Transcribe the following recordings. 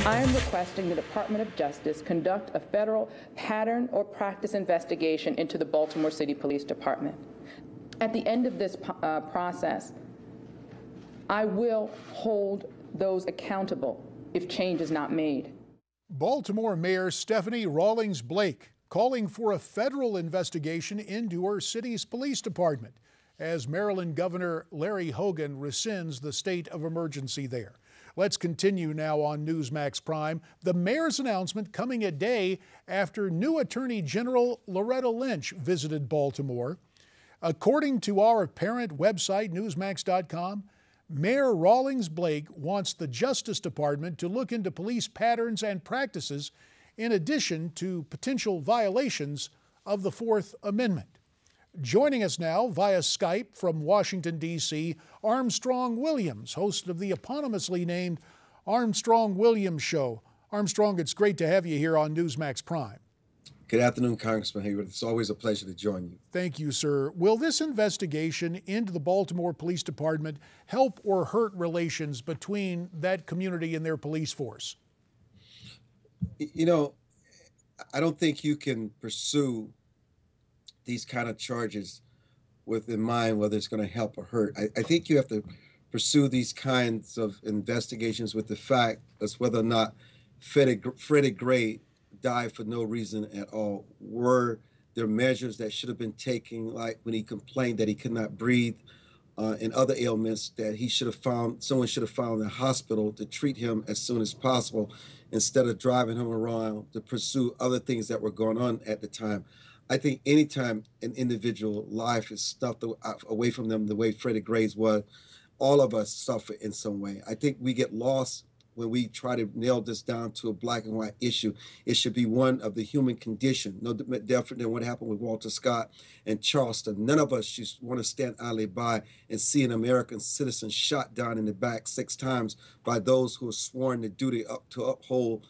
I am requesting the Department of Justice conduct a federal pattern or practice investigation into the Baltimore City Police Department. At the end of this process, I will hold those accountable if change is not made. Baltimore Mayor Stephanie Rawlings Blake calling for a federal investigation into her city's police department as Maryland Governor Larry Hogan rescinds the state of emergency there. Let's continue now on Newsmax Prime. The mayor's announcement coming a day after new Attorney General Loretta Lynch visited Baltimore. According to our parent website, Newsmax.com, Mayor Rawlings Blake wants the Justice Department to look into police patterns and practices in addition to potential violations of the Fourth Amendment. Joining us now via Skype from Washington, D.C., Armstrong Williams, host of the eponymously named Armstrong Williams Show. Armstrong, it's great to have you here on Newsmax Prime. Good afternoon, Congressman Hayward. It's always a pleasure to join you. Thank you, sir. Will this investigation into the Baltimore Police Department help or hurt relations between that community and their police force? You know, I don't think you can pursue these kind of charges with in mind whether it's going to help or hurt. I think you have to pursue these kinds of investigations with the fact as whether or not Freddie Gray died for no reason at all. Were there measures that should have been taken, like when he complained that he could not breathe and other ailments, that he should have found, someone should have found a hospital to treat him as soon as possible instead of driving him around to pursue other things that were going on at the time. I think anytime an individual life is stuffed away from them the way Freddie Gray's was, all of us suffer in some way. I think we get lost when we try to nail this down to a black and white issue. It should be one of the human condition, no different than what happened with Walter Scott and Charleston. None of us should want to stand idly by and see an American citizen shot down in the back 6 times by those who are sworn to duty to uphold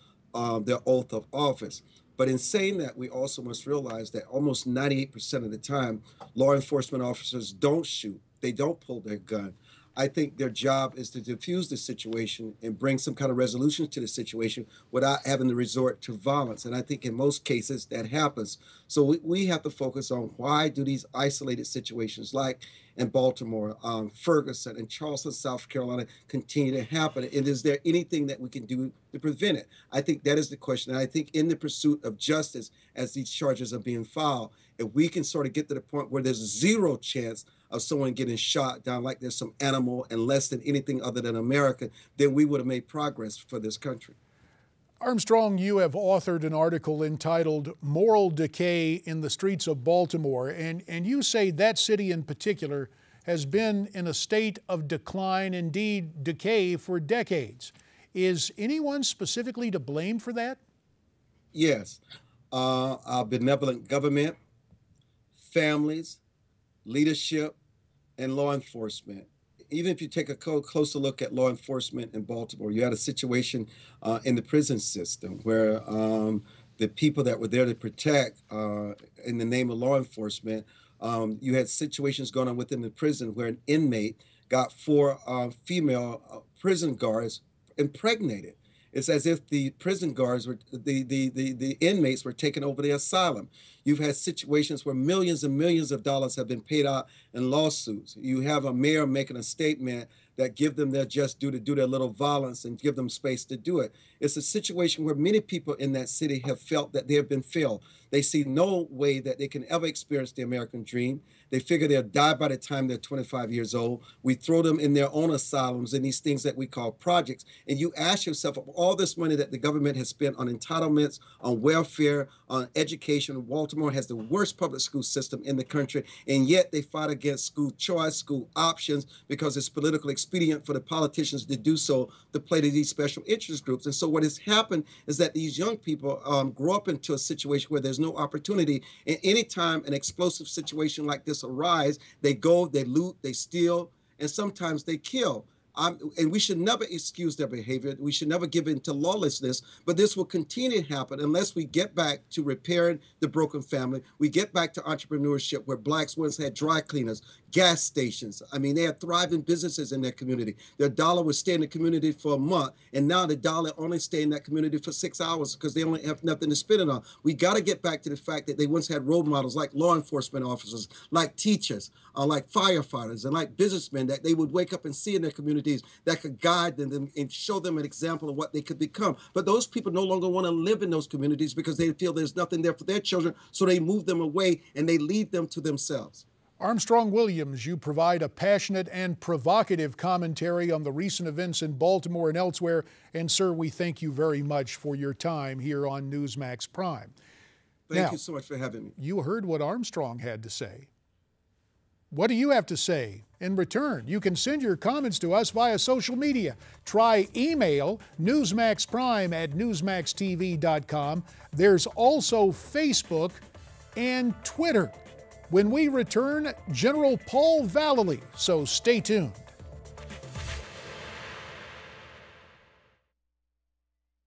their oath of office. But in saying that, we also must realize that almost 98% of the time, law enforcement officers don't shoot. They don't pull their gun. I think their job is to diffuse the situation and bring some kind of resolution to the situation without having to resort to violence. And I think in most cases that happens. So we have to focus on why do these isolated situations like in Baltimore, Ferguson, and Charleston, South Carolina continue to happen? And is there anything that we can do to prevent it? I think that is the question. And I think in the pursuit of justice, as these charges are being filed, if we can sort of get to the point where there's zero chance of someone getting shot down like there's some animal and less than anything other than America, then we would have made progress for this country. Armstrong, you have authored an article entitled Moral Decay in the Streets of Baltimore, and you say that city in particular has been in a state of decline, indeed decay, for decades. Is anyone specifically to blame for that? Yes. Our benevolent government, families, leadership, and law enforcement. Even if you take a closer look at law enforcement in Baltimore, you had a situation in the prison system where the people that were there to protect in the name of law enforcement, you had situations going on within the prison where an inmate got 4 female prison guards impregnated. It's as if the prison guards were, the inmates were taking over the asylum. You've had situations where millions and millions of dollars have been paid out in lawsuits. You have a mayor making a statement that give them their just due to do their little violence and give them space to do it. It's a situation where many people in that city have felt that they have been failed. They see no way that they can ever experience the American dream. They figure they'll die by the time they're 25 years old. We throw them in their own asylums and these things that we call projects. And you ask yourself, of all this money that the government has spent on entitlements, on welfare, on education, Baltimore has the worst public school system in the country, and yet they fight against school choice, school options, because it's political expedient for the politicians to do so, to play to these special interest groups. And so what has happened is that these young people grow up into a situation where there's no opportunity. And anytime an explosive situation like this arises, they go, they loot, they steal, and sometimes they kill. And we should never excuse their behavior. We should never give in to lawlessness, but this will continue to happen unless we get back to repairing the broken family. We get back to entrepreneurship where blacks once had dry cleaners, gas stations. I mean, they had thriving businesses in their community. Their dollar would stay in the community for a month, and now the dollar only stay in that community for 6 hours because they only have nothing to spend it on. We got to get back to the fact that they once had role models like law enforcement officers, like teachers, like firefighters, and like businessmen that they would wake up and see in their communities that could guide them and show them an example of what they could become. But those people no longer want to live in those communities because they feel there's nothing there for their children, so they move them away and they leave them to themselves. Armstrong Williams, you provide a passionate and provocative commentary on the recent events in Baltimore and elsewhere. And, sir, we thank you very much for your time here on Newsmax Prime. Thank you so much for having me. You heard what Armstrong had to say. What do you have to say in return? You can send your comments to us via social media. Try email newsmaxprime@newsmaxtv.com. There's also Facebook and Twitter. When we return, General Paul Vallely, so stay tuned.